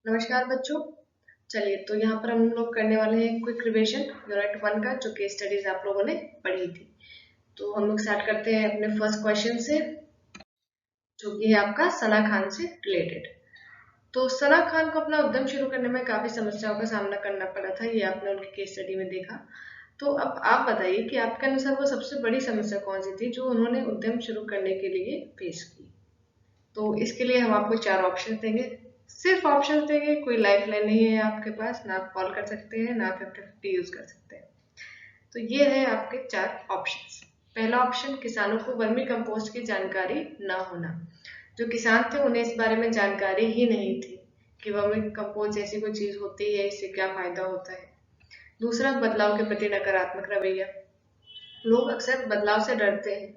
नमस्कार बच्चों। चलिए तो यहाँ पर हम लोग करने वाले हैं क्विक रिवीजन यूनिट 1 का, जो केस स्टडीज आप लोगों ने पढ़ी थी। तो हम लोग स्टार्ट करते हैं अपने फर्स्ट क्वेश्चन से, जो कि है आपका सना खान से रिलेटेड। तो सना खान को अपना उद्यम शुरू करने में काफी समस्याओं का सामना करना पड़ा था, ये आपने उनके केस स्टडी में देखा। तो अब आप बताइए कि आपके अनुसार वो सबसे बड़ी समस्या कौन सी थी जो उन्होंने उद्यम शुरू करने के लिए फेस की। तो इसके लिए हम आपको 4 ऑप्शन देंगे, सिर्फ ऑप्शन देंगे, कोई लाइफ लाइन नहीं है आपके पास, ना आप कॉल कर सकते हैं ना 50-50 यूज कर सकते हैं। तो ये है आपके 4 ऑप्शंस। पहला ऑप्शन, किसानों को वर्मी कंपोस्ट की जानकारी ना होना। जो किसान थे उन्हें इस बारे में जानकारी ही नहीं थी कि वर्मी कंपोस्ट जैसी कोई चीज होती है, इससे क्या फायदा होता है। दूसरा, बदलाव के प्रति नकारात्मक रवैया। लोग अक्सर बदलाव से डरते हैं।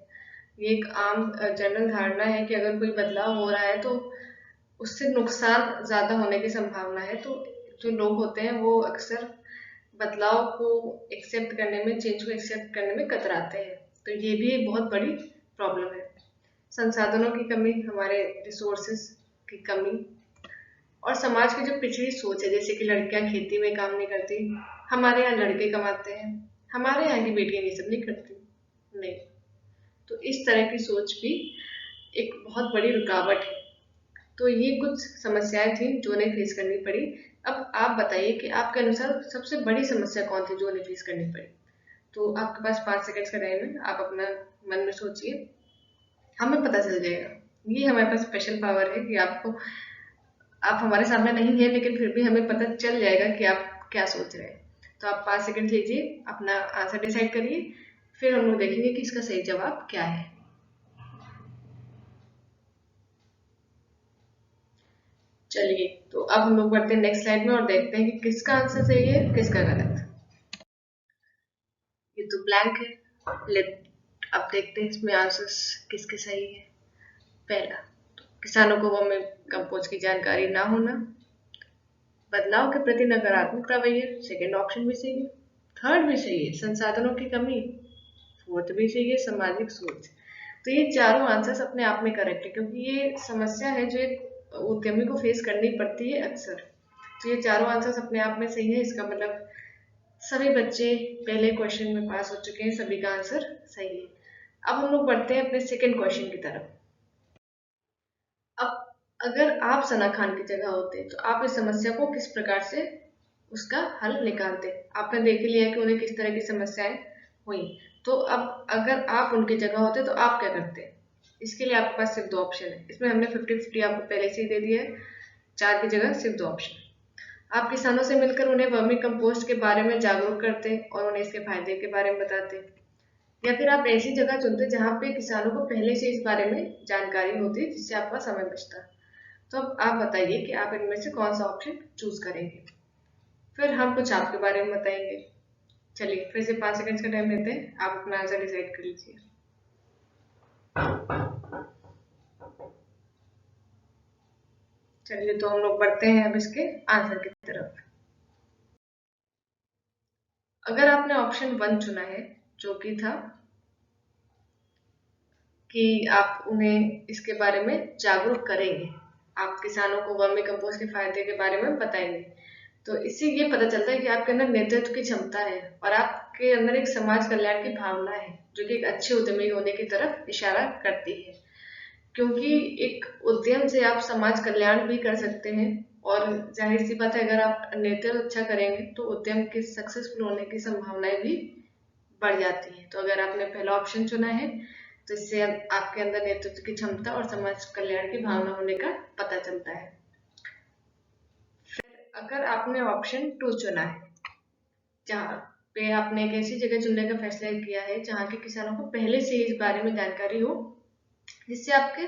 ये एक आम जनरल धारणा है कि अगर कोई बदलाव हो रहा है तो उससे नुकसान ज्यादा होने की संभावना है। तो जो लोग होते हैं वो अक्सर बदलाव को एक्सेप्ट करने में, चेंज को एक्सेप्ट करने में कतराते हैं। तो ये भी एक बहुत बड़ी प्रॉब्लम है। संसाधनों की कमी, हमारे रिसोर्सेस की कमी, और समाज की जो पिछड़ी सोच है, जैसे कि लड़कियां खेती में काम नहीं करती, हमारे यहाँ लड़के कमाते हैं, हमारे यहाँ की बेटियां ये सब नहीं करती, नहीं। तो इस तरह की सोच भी एक बहुत बड़ी रुकावट है। तो ये कुछ समस्याएं थी जो उन्हें फेस करनी पड़ी। अब आप बताइए कि आपके अनुसार सबसे बड़ी समस्या कौन थी जो उन्हें फेस करनी पड़ी। तो आपके पास 5 सेकंड्स का टाइम है, आप अपना मन में सोचिए, हमें पता चल जाएगा। ये हमारे पास स्पेशल पावर है कि आप हमारे सामने नहीं है, लेकिन फिर भी हमें पता चल जाएगा कि आप क्या सोच रहे हैं। तो आप 5 सेकंड लीजिए, अपना आंसर डिसाइड करिए, फिर हम लोग देखेंगे कि इसका सही जवाब क्या है। चलिए तो अब हम लोग बढ़ते हैं नेक्स्ट स्लाइड में और देखते हैं कि किसका आंसर सही है, किसका गलत। ये तो ब्लैंक है। लेट अब देखते हैं इसमें आंसर्स किसके सही है। पहला, किसानों को वर्मी कंपोस्ट की जानकारी ना होना, बदलाव के प्रति नकारात्मक रवैया, सेकेंड ऑप्शन भी सही है। थर्ड भी सही है, संसाधनों की कमी। फोर्थ भी सही है, सामाजिक सोच। तो ये चारों आंसर्स अपने आप में करेक्ट है, क्योंकि ये समस्या है जो एक उद्यमी को फेस करनी पड़ती है अक्सर। तो ये चारों आंसर्स अपने आप में सही है। इसका मतलब सभी बच्चे पहले क्वेश्चन में पास हो चुके हैं, सभी का आंसर सही है। अब हम लोग बढ़ते हैं अपने सेकेंड क्वेश्चन की तरफ। अब अगर आप सना खान की जगह होते तो आप इस समस्या को किस प्रकार से उसका हल निकालते। आपने देख लिया कि उन्हें किस तरह की समस्याएं हुई। तो अब अगर आप उनकी जगह होते तो आप क्या करते। इसके लिए आपके पास सिर्फ 2 ऑप्शन है। इसमें हमने 50-50 आपको पहले से ही दे दिया है, 4 की जगह सिर्फ 2 ऑप्शन। आप किसानों से मिलकर उन्हें वर्मी कंपोस्ट के बारे में जागरूक करते और उन्हें इसके फायदे के बारे में बताते, या फिर आप ऐसी जगह चुनते जहाँ पे किसानों को पहले से इस बारे में जानकारी होती, जिससे आपका समय बचता। तो अब आप बताइए कि आप इनमें से कौन सा ऑप्शन चूज करेंगे, फिर हम कुछ आपके बारे में बताएंगे। चलिए फिर से 5 सेकंड का टाइम लेते हैं, आप अपना आंसर डिसाइड कर लीजिए। चलिए तो हम लोग बढ़ते हैं अब इसके आंसर की तरफ। अगर आपने ऑप्शन 1 चुना है, जो कि था कि आप उन्हें इसके बारे में जागरूक करेंगे, आप किसानों को वर्मी कंपोस्ट के फायदे के बारे में बताएंगे, तो इससे ये पता चलता है कि आपके अंदर नेतृत्व की क्षमता है और आपके अंदर एक समाज कल्याण की भावना है, जो कि एक अच्छे उद्यमी होने की तरफ इशारा करती है। क्योंकि एक उद्यम से आप समाज कल्याण भी कर सकते हैं, और जाहिर सी बात है अगर आप नेतृत्व अच्छा करेंगे तो उद्यम के सक्सेसफुल होने की संभावनाएं भी बढ़ जाती है। तो अगर आपने पहला ऑप्शन चुना है तो इससे आपके अंदर नेतृत्व की क्षमता और समाज कल्याण की भावना होने का पता चलता है। फिर अगर आपने ऑप्शन 2 चुना है, जहाँ पे आपने एक ऐसी जगह चुनने का फैसला किया है जहाँ के किसानों को पहले से ही इस बारे में जानकारी हो, जिससे आपके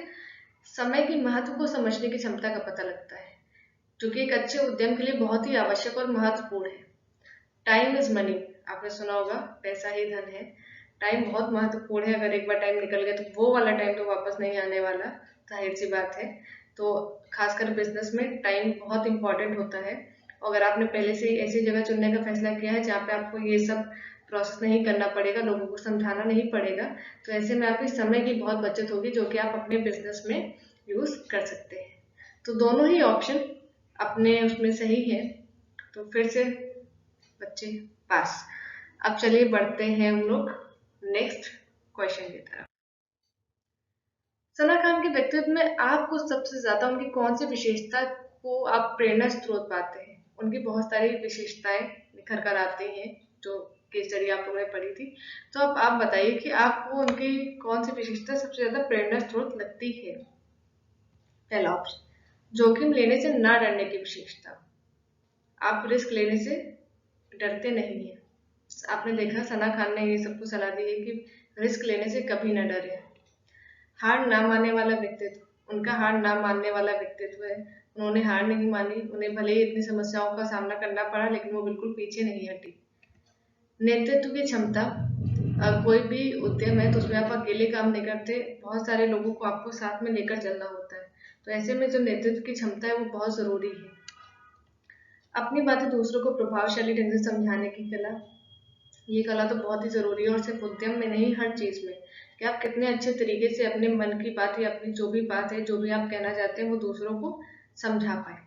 समय की महत्व को समझने की क्षमता का पता लगता है, जो कि एक अच्छे उद्यम के लिए बहुत ही आवश्यक और महत्वपूर्ण है। टाइम इज मनी, आपने सुना होगा, पैसा ही धन है। टाइम बहुत महत्वपूर्ण है, अगर एक बार टाइम निकल गया तो वो वाला टाइम तो वापस नहीं आने वाला, जाहिर सी बात है। तो खासकर बिजनेस में टाइम बहुत इंपॉर्टेंट होता है। अगर आपने पहले से ऐसी जगह चुनने का फैसला किया है जहाँ पे आपको ये सब प्रोसेस नहीं करना पड़ेगा, लोगों को समझाना नहीं पड़ेगा, तो ऐसे में आपकी समय की बहुत बचत होगी, जो कि आप अपने बिजनेस में यूज कर सकते हैं। तो दोनों ही ऑप्शन अपने उसमें सही है, तो फिर से बच्चे पास। अब चलिए बढ़ते हैं हम लोग नेक्स्ट क्वेश्चन की तरफ। सना खान के व्यक्तित्व में आपको सबसे ज्यादा उनकी कौन सी विशेषता को आप प्रेरणा स्रोत पाते हैं? उनकी बहुत सारी विशेषताएं निखर कर आती हैं जो केस स्टडी आप लोगों ने पढ़ी थी। तो अब आप बताइए कि आपको उनकी कौन सी विशेषता सबसे ज्यादा प्रेरणा स्रोत लगती है? पहला ऑप्शन, जोखिम लेने से ना डरने की विशेषता। आप रिस्क लेने से डरते नहीं हैं। आपने देखा सना खान ने ये सबको सलाह दी है कि रिस्क लेने से कभी न डरे। हार ना मानने वाला व्यक्तित्व, उनका हार ना मानने वाला व्यक्तित्व है। उन्होंने हार नहीं मानी, उन्हें भले ही इतनी समस्याओं का सामना करना पड़ा लेकिन वो बिल्कुल पीछे नहीं हटी। नेतृत्व की क्षमता, कोई भी उद्यम है तो उसमें आप अकेले काम नहीं करते, बहुत सारे लोगों को आपको साथ में लेकर चलना होता है। तो ऐसे में जो नेतृत्व की क्षमता है वो बहुत जरूरी है। अपनी बातें दूसरों को प्रभावशाली ढंग से समझाने की कला, ये कला तो बहुत ही जरूरी है और सिर्फ उद्यम में नहीं, हर चीज में, कि आप कितने अच्छे तरीके से अपने मन की बात या अपनी जो भी बात है, जो भी आप कहना चाहते हैं, वो दूसरों को समझा पाए।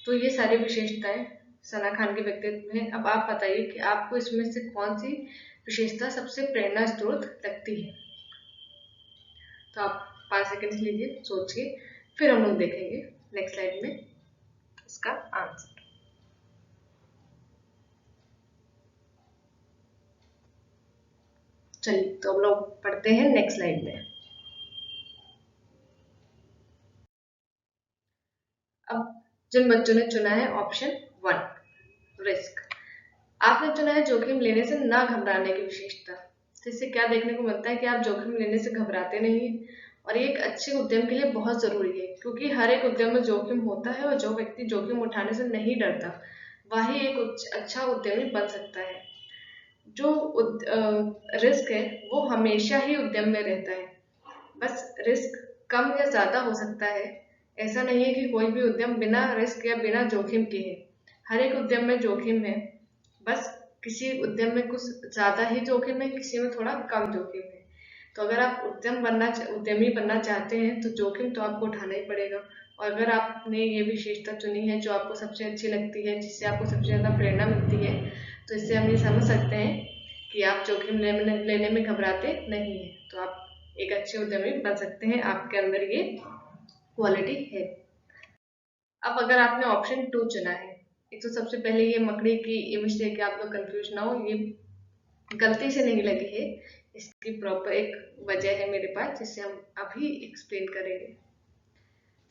तो ये सारी विशेषताएं सना खान के व्यक्तित्व में। अब आप बताइए कि आपको इसमें से कौन सी विशेषता सबसे प्रेरणा स्रोत लगती है? तो आप 5 सेकंड लीजिए, सोचिए, फिर हम लोग देखेंगे नेक्स्ट स्लाइड में इसका आंसर। चलिए तो हम लोग पढ़ते हैं नेक्स्ट स्लाइड में। अब जिन बच्चों ने चुना है ऑप्शन 1, रिस्क, आपने चुना है जोखिम लेने से ना घबराने की विशेषता। तो इससे क्या देखने को मिलता है कि आप जोखिम लेने से घबराते नहीं हैं, और ये एक अच्छे उद्यम के लिए बहुत जरूरी है, क्योंकि हर एक उद्यम में जोखिम होता है और जो व्यक्ति जोखिम उठाने से नहीं डरता वही एक अच्छा उद्यमी बन सकता है। जो रिस्क है वो हमेशा ही उद्यम में रहता है, बस रिस्क कम या ज्यादा हो सकता है। ऐसा नहीं है कि कोई भी उद्यम बिना रिस्क या बिना जोखिम के है, हर एक उद्यम में जोखिम है, बस किसी उद्यम में कुछ ज्यादा ही जोखिम है, किसी में थोड़ा कम जोखिम है। तो अगर आप उद्यमी बनना चाहते हैं तो जोखिम तो आपको उठाना ही पड़ेगा। और अगर आपने ये विशेषता चुनी है जो आपको सबसे अच्छी लगती है, जिससे आपको सबसे ज्यादा प्रेरणा मिलती है, तो इससे हम ये समझ सकते हैं कि आप जोखिम लेने में घबराते नहीं है, तो आप एक अच्छे उद्यमी बन सकते हैं, आपके अंदर ये क्वालिटी है। अब अगर आपने ऑप्शन 2 चुना है, एक तो सबसे पहले ये मकड़ी की इमेज देख के आप लोग कंफ्यूज ना हो, ये गलती से नहीं लगी है, इसकी प्रॉपर एक वजह है मेरे पास जिससे हम अभी एक्सप्लेन करेंगे।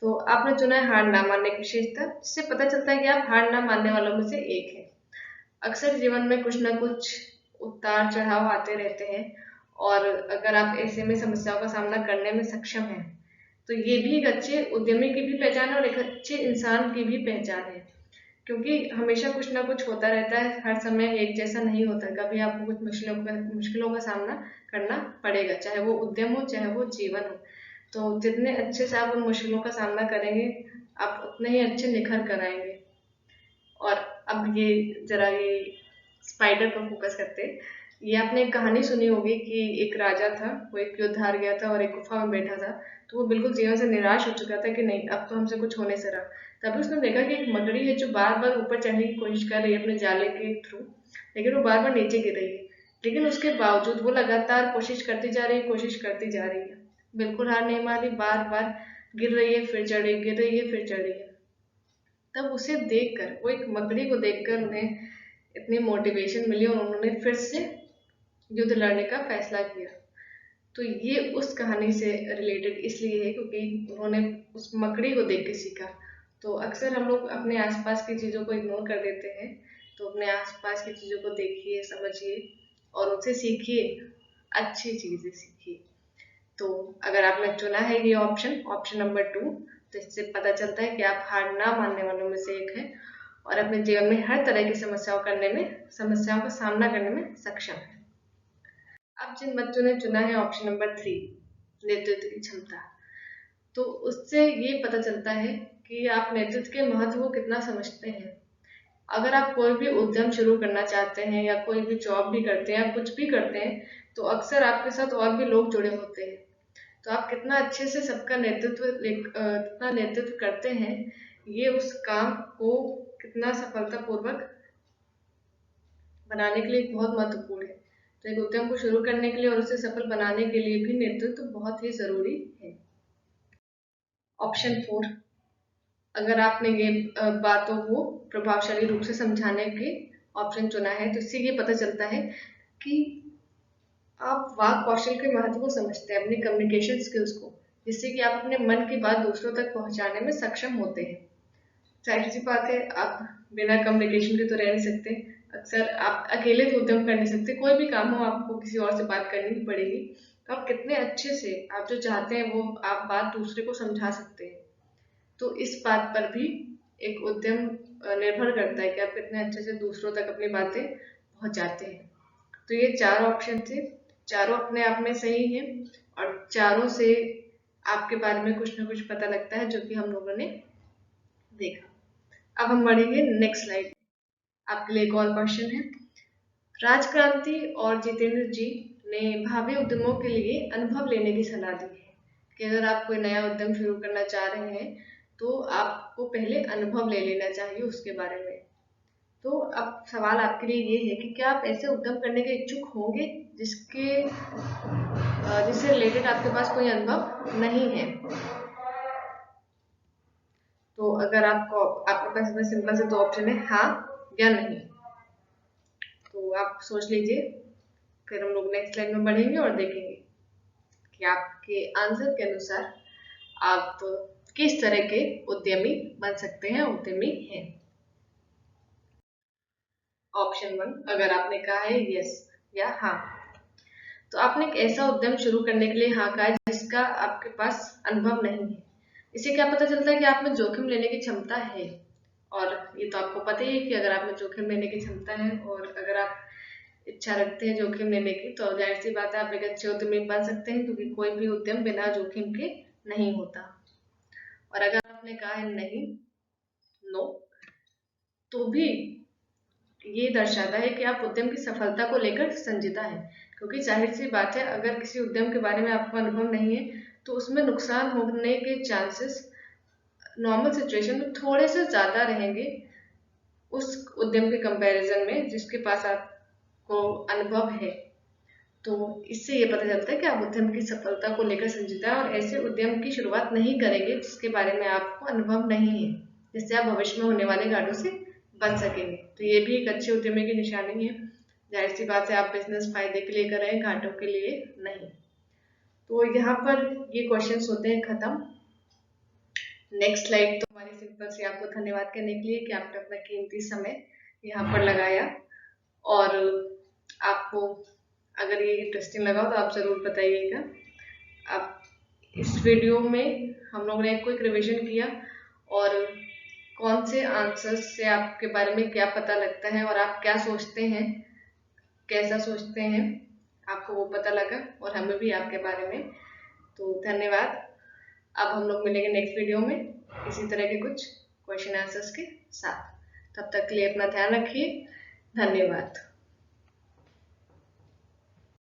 तो आपने चुना है हार ना मानने की विशेषता, जिससे पता चलता है कि आप हार ना मानने वालों में से एक है। अक्सर जीवन में कुछ ना कुछ उतार चढ़ाव आते रहते हैं, और अगर आप ऐसे में समस्याओं का सामना करने में सक्षम हैं तो ये भी एक अच्छे उद्यमी की भी पहचान है और एक अच्छे इंसान की भी पहचान है, क्योंकि हमेशा कुछ ना कुछ होता रहता है, हर समय एक जैसा नहीं होता, कभी आपको कुछ मुश्किलों का सामना करना पड़ेगा, चाहे वो उद्यम हो चाहे वो जीवन हो। तो जितने अच्छे से आप उन मुश्किलों का सामना करेंगे आप उतने ही अच्छे निखर कर आएंगे। और अब ये जरा ये स्पाइडर पर फोकस करते हैं। ये आपने एक कहानी सुनी होगी कि एक राजा था, वो एक युद्ध हार गया था और एक गुफा में बैठा था, तो वो बिल्कुल जीवन से निराश हो चुका था कि नहीं अब तो हमसे कुछ होने से रहा। तभी उसने देखा कि एक मकड़ी है जो बार बार ऊपर चढ़ने की कोशिश कर रही है अपने जाले के थ्रू, लेकिन वो बार बार नीचे गिर रही है, लेकिन उसके बावजूद वो लगातार कोशिश करती जा रही है, कोशिश करती जा रही है, बिल्कुल हार नहीं मानी, बार बार गिर रही है फिर चढ़ रही, गिर रही है फिर चढ़ रही है। तब उसे देखकर, वो एक मकड़ी को देखकर उन्हें इतनी मोटिवेशन मिली और उन्होंने फिर से युद्ध लड़ने का फैसला किया। तो ये उस कहानी से रिलेटेड इसलिए है क्योंकि उन्होंने उस मकड़ी को देख के सीखा। तो अक्सर हम लोग अपने आसपास की चीज़ों को इग्नोर कर देते हैं, तो अपने आसपास की चीज़ों को देखिए, समझिए और उनसे सीखिए, अच्छी चीज़ें सीखिए। तो अगर आपने चुना है ये ऑप्शन, ऑप्शन नंबर 2, तो इससे पता चलता है कि आप हार ना मानने वालों में से एक हैं और अपने जीवन में हर तरह की समस्याओं का सामना करने में सक्षम है। अब जिन बच्चों ने चुना है ऑप्शन नंबर 3, नेतृत्व की क्षमता, तो उससे ये पता चलता है कि आप नेतृत्व के महत्व को कितना समझते हैं। अगर आप कोई भी उद्यम शुरू करना चाहते हैं या कोई भी जॉब भी करते हैं या कुछ भी करते हैं, तो अक्सर आपके साथ और भी लोग जुड़े होते हैं, तो आप कितना अच्छे से सबका नेतृत्व करते हैं, ये उस काम को कितना सफलतापूर्वक बनाने के लिए बहुत महत्वपूर्ण है। तो एक उद्यम को शुरू करने के लिए और उसे सफल बनाने के लिए भी नेतृत्व बहुत ही जरूरी है। ऑप्शन 4, अगर आपने ये बातों को प्रभावशाली रूप से समझाने के ऑप्शन चुना है तो इससे ये पता चलता है कि आप वाक कौशल के महत्व को समझते हैं, अपनी कम्युनिकेशन स्किल्स को, जिससे कि आप अपने मन की बात दूसरों तक पहुंचाने में सक्षम होते हैं। जाहिर सी बात है, आप बिना कम्युनिकेशन के तो रह नहीं सकते। अक्सर आप अकेले तो उद्यम कर नहीं सकते, कोई भी काम हो आपको किसी और से बात करनी ही पड़ेगी। तो आप कितने अच्छे से आप जो चाहते हैं वो आप बात दूसरे को समझा सकते हैं। तो इस बात पर भी एक उद्यम निर्भर करता है कि आप कितने अच्छे से दूसरों तक अपनी बातें पहुंचाते हैं। तो ये 4 ऑप्शन थे, चारों अपने आप में सही हैं और चारों से आपके बारे में कुछ ना कुछ पता लगता है, जो कि हम लोगों ने देखा। अब हम बढ़ेंगे नेक्स्ट स्लाइड। आपके लिए एक और क्वेश्चन है। राजक्रांति और जितेंद्र जी ने भावी उद्यमों के लिए अनुभव लेने की सलाह दी है कि अगर आप कोई नया उद्यम शुरू करना चाह रहे हैं तो आपको पहले अनुभव ले लेना चाहिए उसके बारे में। तो अब सवाल आपके लिए ये है कि क्या आप ऐसे उद्यम करने के इच्छुक होंगे जिससे रिलेटेड आपके पास कोई अनुभव नहीं है। तो अगर आपके पास इसमें सिंपल से 2 ऑप्शन है, हाँ या नहीं। तो आप सोच लीजिए, फिर हम लोग नेक्स्ट स्लाइड में बढ़ेंगे और देखेंगे कि आपके आंसर के अनुसार आप किस तरह के उद्यमी बन सकते हैं, उद्यमी हैं। ऑप्शन 1, अगर आपने कहा है यस या हाँ, तो आपने एक ऐसा उद्यम शुरू करने के लिए हाँ कहा है जिसका आपके पास अनुभव नहीं है। इससे क्या पता चलता है कि आप में जोखिम लेने की क्षमता है, और ये तो आपको पता ही है कि अगर आप में जोखिम लेने की क्षमता है और अगर आप इच्छा रखते हैं जोखिम लेने की, तो जाहिर सी बात है आप एक अच्छे उद्यमी बन सकते हैं, क्योंकि कोई भी उद्यम बिना जोखिम के नहीं होता। और अगर आपने कहा है नहीं, नो, तो भी ये दर्शाता है कि आप उद्यम की सफलता को लेकर संजीदा है, क्योंकि जाहिर सी बात है अगर किसी उद्यम के बारे में आपको अनुभव नहीं है तो उसमें नुकसान होने के चांसेस नॉर्मल सिचुएशन में थोड़े से ज़्यादा रहेंगे उस उद्यम के कंपैरिजन में जिसके पास आपको अनुभव है। तो इससे ये पता चलता है कि आप उद्यम की सफलता को लेकर संजीदा है और ऐसे उद्यम की शुरुआत नहीं करेंगे जिसके बारे में आपको अनुभव नहीं है, जिससे आप भविष्य में होने वाले घाटों से बच सकेंगे। तो ये भी एक अच्छे उद्यमी की निशानी है। जाहिर सी बात है आप बिजनेस फायदे के लिए कर रहे हैं, घाटों के लिए नहीं। तो यहाँ पर ये क्वेश्चंस होते हैं खत्म। नेक्स्ट स्लाइड तो हमारी सिंपल सी आपको धन्यवाद करने के लिए कि आपने अपना कीमती समय यहाँ पर लगाया, और आपको अगर ये इंटरेस्टिंग लगा तो आप ज़रूर बताइएगा। आप इस वीडियो में हम लोगों ने एक क्विक रिवीजन किया और कौन से आंसर्स से आपके बारे में क्या पता लगता है और आप क्या सोचते हैं, कैसा सोचते हैं, आपको वो पता लगा और हमें भी आपके बारे में। तो धन्यवाद। अब हम लोग मिलेंगे नेक्स्ट वीडियो में इसी तरह के कुछ क्वेश्चन आंसर्स के साथ। तब तक के लिए अपना ध्यान रखिए। धन्यवाद।